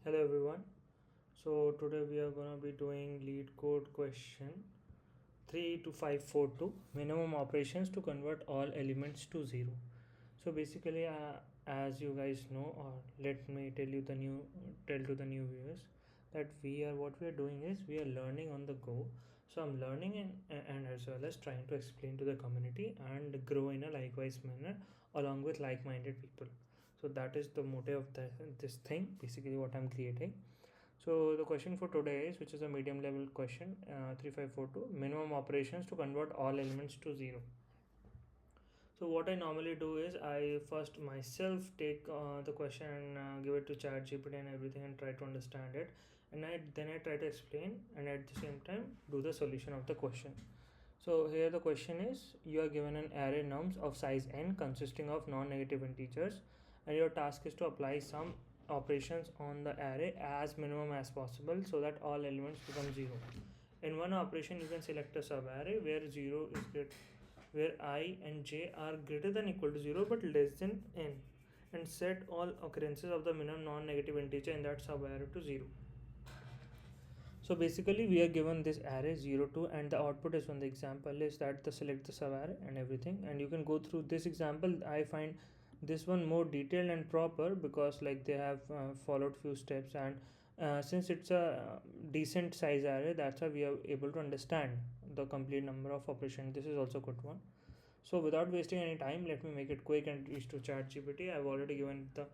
Hello everyone. So today we are gonna be doing Leetcode question 32542 minimum operations to convert all elements to zero. So basically, as you guys know, or let me tell to the new viewers that what we are doing is we are learning on the go. So I'm learning and as well as trying to explain to the community and grow in a likewise manner along with like-minded people. So that is the motive of this thing, basically what I'm creating. So the question for today is, which is a medium level question, 3542, minimum operations to convert all elements to zero. So what I normally do is I first myself take the question and give it to chat GPT and everything and try to understand it, and then I try to explain and at the same time do the solution of the question. So here the question is, you are given an array nums of size n consisting of non-negative integers, and your task is to apply some operations on the array as minimum as possible so that all elements become zero. In one operation, you can select a subarray where zero is great, where I and j are greater than equal to 0 but less than n, and set all occurrences of the minimum non-negative integer in that subarray to 0. So basically we are given this array 0 2, and the output is, when the example is that the select the subarray and everything, and you can go through this example. I find this one more detailed and proper because like they have followed few steps, and since it's a decent size array, that's why we are able to understand the complete number of operations. This is also good one. So without wasting any time, let me make it quick and reach to chat GPT. I've already given the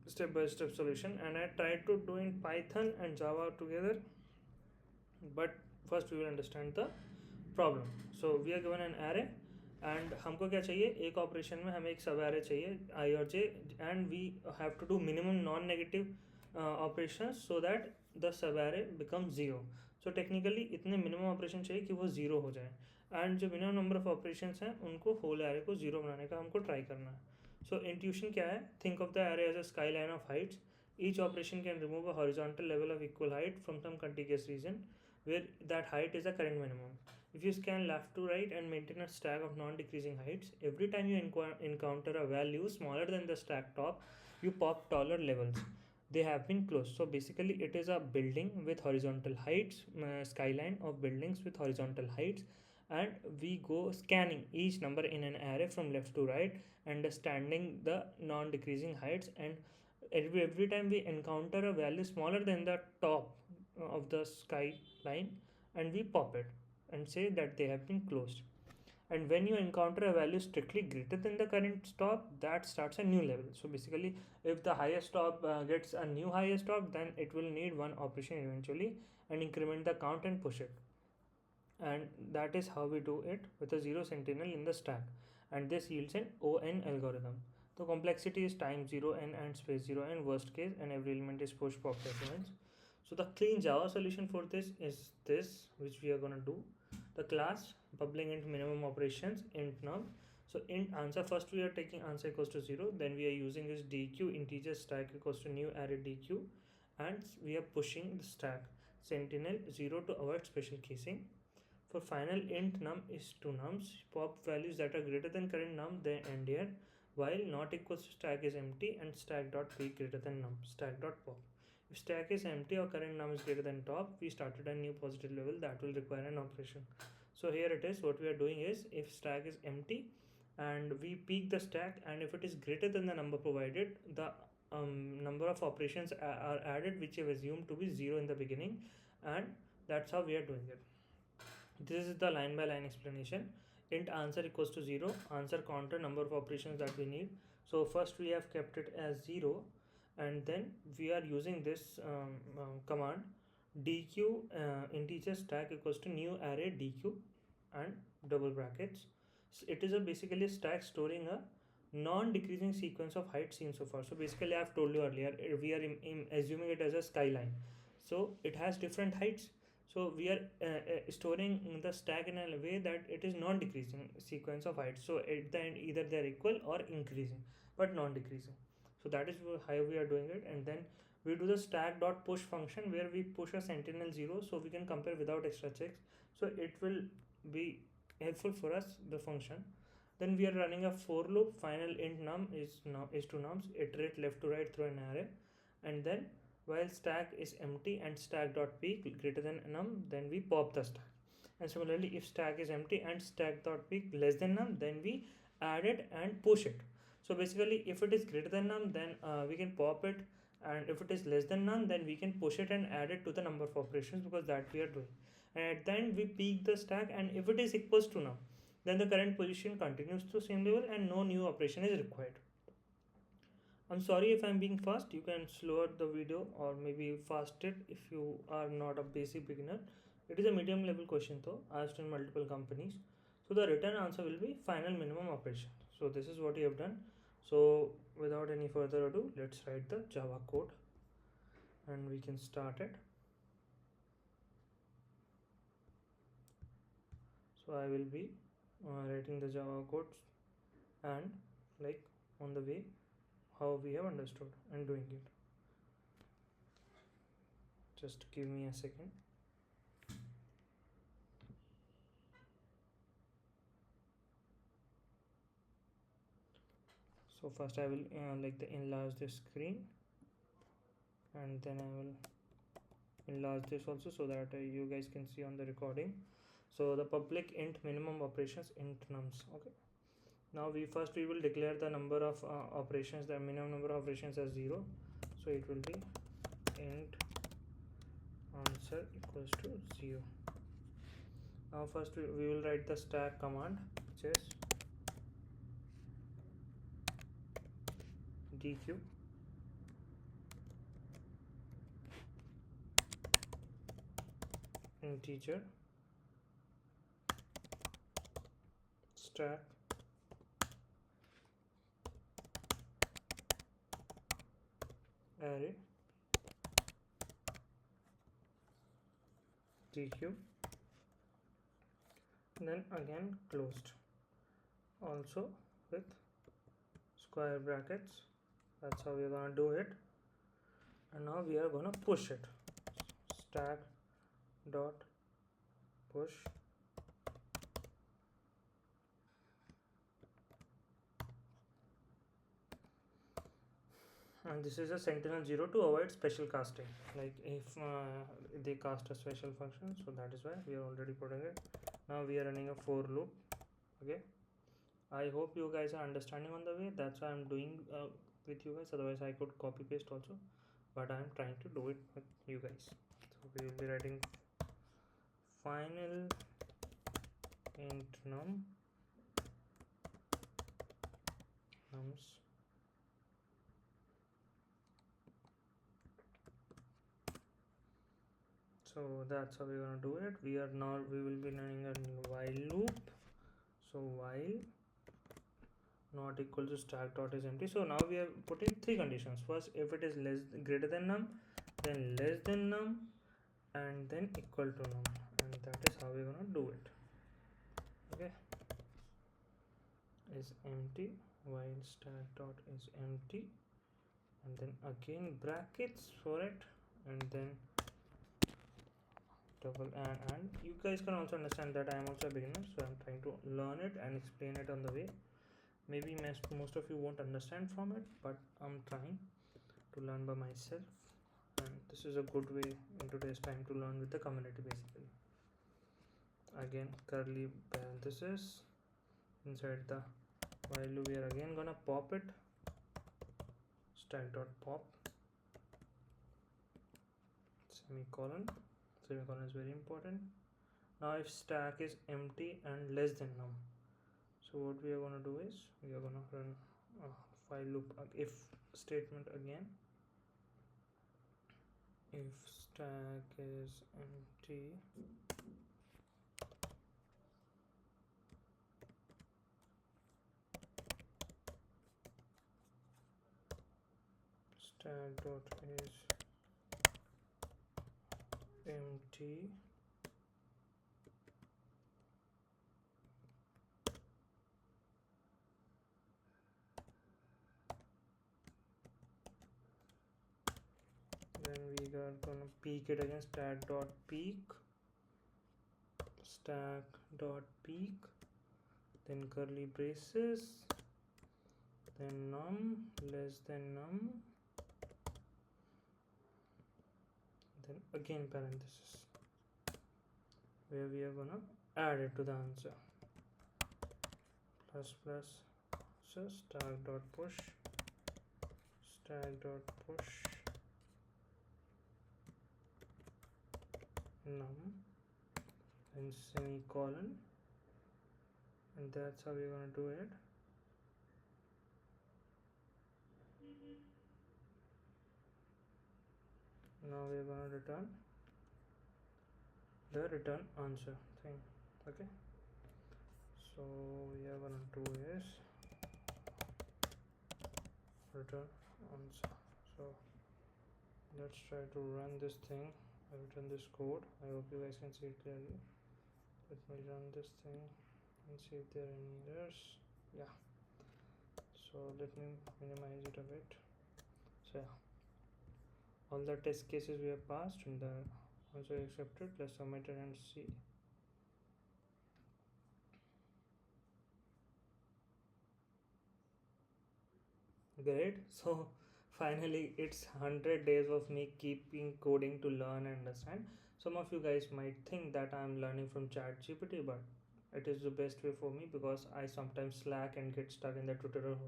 step-by-step solution, and I tried to do in Python and Java together, but first we will understand the problem. So we are given an array, and हमको क्या चाहिए, एक operation में हमें एक सब array चाहिए I और J, and we have to do minimum non negative operation so that the sub array become zero. So technically इतने मिनिमम ऑपरेशन चाहिए कि वो ज़ीरो हो जाए, एंड जो मिनिमम नंबर ऑफ ऑपरेशन हैं उनको होल एरे को ज़ीरो बनाने का हमको ट्राई करना है. सो इंट्यूशन क्या है, think of the array as a skyline of heights. Each operation can remove a horizontal level of equal height from some continuous region where that height is the current minimum. If you scan left to right and maintain a stack of non-decreasing heights, every time you encounter a value smaller than the stack top, you pop taller levels. They have been closed. So basically it is a building with horizontal heights, skyline of buildings with horizontal heights, and we go scanning each number in an array from left to right, understanding the non-decreasing heights, and every time we encounter a value smaller than the top of the skyline, and we pop it and say that they have been closed. And when you encounter a value strictly greater than the current stop, that starts a new level. So basically, if the highest stop gets a new highest stop, then it will need one operation eventually and increment the count and push it. And that is how we do it with a zero sentinel in the stack, and this yields an ON algorithm. The complexity is time 0n and space 0n worst case, and every element is push pop reference. So the clean Java solution for this is this, which we are going to do. The class bubbling int minimum operations int num. So int answer, first we are taking answer equals to 0, then we are using this dq integer stack equals to new array dq, and we are pushing the stack sentinel 0 to avoid special casing. For final int num is two nums, pop values that are greater than current num, then end here, while not equals to stack is empty and stack dot be greater than num, stack dot pop. If stack is empty or current num is greater than top, we started a new positive level that will require an operation. So here it is, what we are doing is, if stack is empty and we peak the stack, and if it is greater than the number provided, the number of operations are added which have assumed to be 0 in the beginning, and that's how we are doing it. This is the line by line explanation. Int answer equals to 0, answer counter number of operations that we need. So first we have kept it as 0, and then we are using this command dq integer stack equals to new array dq and double brackets. So it is a basically a stack storing a non-decreasing sequence of height seen so far. So basically I have told you earlier, we are assuming it as a skyline, so it has different heights. So we are storing the stack in a way that it is non-decreasing sequence of heights. So at the end, either they are equal or increasing, but non-decreasing. So that is how we are doing it. And then we do the stack dot push function where we push a sentinel 0 so we can compare without extra checks. So it will be helpful for us, the function. Then we are running a for loop. Final int num is two nums, iterate left to right through an array, and then while stack is empty and stack dot peak greater than num, then we pop the stack. And similarly, if stack is empty and stack dot peak less than num, then we add it and push it. So basically, if it is greater than num, then we can pop it, and if it is less than none, then we can push it and add it to the number of operations, because that we are doing. And at the end we peak the stack, and if it is equals to num, then the current position continues to same level and no new operation is required. I'm sorry if I'm being fast. You can slow the video or maybe fast it if you are not a basic beginner. It is a medium level question though, asked in multiple companies. So the written answer will be final minimum operation. So this is what you have done. So without any further ado, let's write the Java code and we can start it. So I will be writing the Java code and like on the way how we have understood and doing it. Just give me a second. So first I will enlarge the screen, and then I will enlarge this also so that you guys can see on the recording. So the public int minimum operations int nums. Okay, now we will declare the number of operations, the minimum number of operations as 0. So it will be int answer equals to 0. Now first we will write the stack command, which is dq integer stack array dq, then again closed, also with square brackets. That's how we are gonna do it. And now we are gonna push it. Stack dot push and this is a sentinel 0 to avoid special casting, like if they cast a special function. So that is why we are already putting it. Now we are running a for loop. Okay, I hope you guys are understanding on the way. That's why I'm doing with you guys, otherwise I could copy paste also, but I'm trying to do it with you guys. So we will be writing final int nums. So that's how we're gonna do it. We will be running a while loop. So while not equal to stack dot is empty. So now we are putting three conditions. First, if it is greater than num, then less than num, and then equal to num, and that is how we're gonna do it. Okay, is empty while stack dot is empty, and then again brackets for it, and then double and you guys can also understand that I am also a beginner, so I'm trying to learn it and explain it on the way. Maybe most of you won't understand from it, but I'm trying to learn by myself, and this is a good way in today's time to learn with the community. Basically, again curly parenthesis inside the while loop, we are again gonna pop it, stack dot pop semicolon is very important. Now if stack is empty and less than num, so what we are going to do is we are going to run a while loop if statement again. If stack is empty stack dot is empty then we are gonna peek it again, stack dot peek then curly braces, then num less than num, then again parenthesis, where we are gonna add it to the answer. Plus plus, so stack dot push num, and semicolon, and that's how we're gonna do it. Now we're gonna return the return answer thing. Okay, so we are gonna do is return answer. So let's try to run this thing. I return this code. I hope you guys can see it clearly. Let me run this thing and see if there are any errors. Yeah, so let me minimize it a bit. So yeah, all the test cases we have passed and the answer accepted. Let's submit it and see. Great. So finally it's 100 days of me keeping coding to learn and understand. Some of you guys might think that I'm learning from ChatGPT, but it is the best way for me because I sometimes slack and get stuck in the tutorial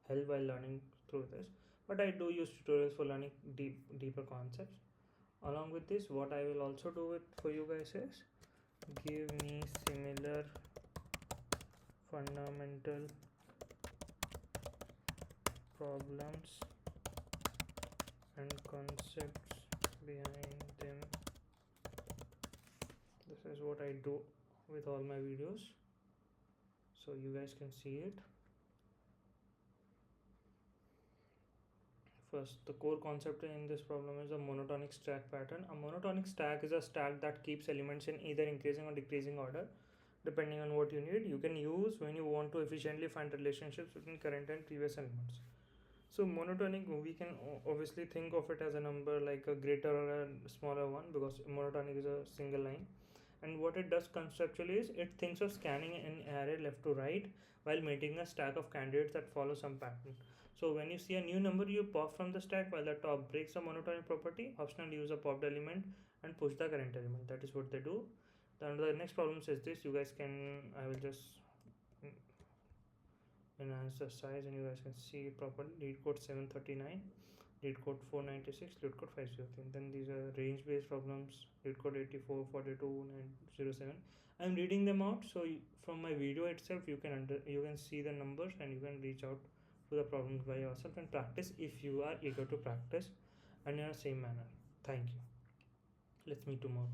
hell while learning through this. But I do use tutorials for learning deeper concepts. Along with this, what I will also do it for you guys is give me similar fundamental problems and concepts behind them. This is what I do with all my videos, so you guys can see it. First, the core concept in this problem is a monotonic stack pattern. A monotonic stack is a stack that keeps elements in either increasing or decreasing order depending on what you need. You can use when you want to efficiently find relationships between current and previous elements. So monotonic, we can obviously think of it as a number like a greater or a smaller one, because monotonic is a single line. And what it does conceptually is it thinks of scanning an array left to right while maintaining a stack of candidates that follow some pattern. So when you see a new number, you pop from the stack while the top breaks the monotonic property. Optionally use a popped element and push the current element. That is what they do. Then the next problem says this. You guys can, I will just enhance the size and you guys can see it properly. Leetcode 739, Leetcode 496, Leetcode 503. Then these are range based problems. Leetcode 84, 42, 907. I'm reading them out, so from my video itself you can see the numbers and you can reach out to the problems by yourself and practice if you are eager to practice and in the same manner. Thank you. Let's meet tomorrow.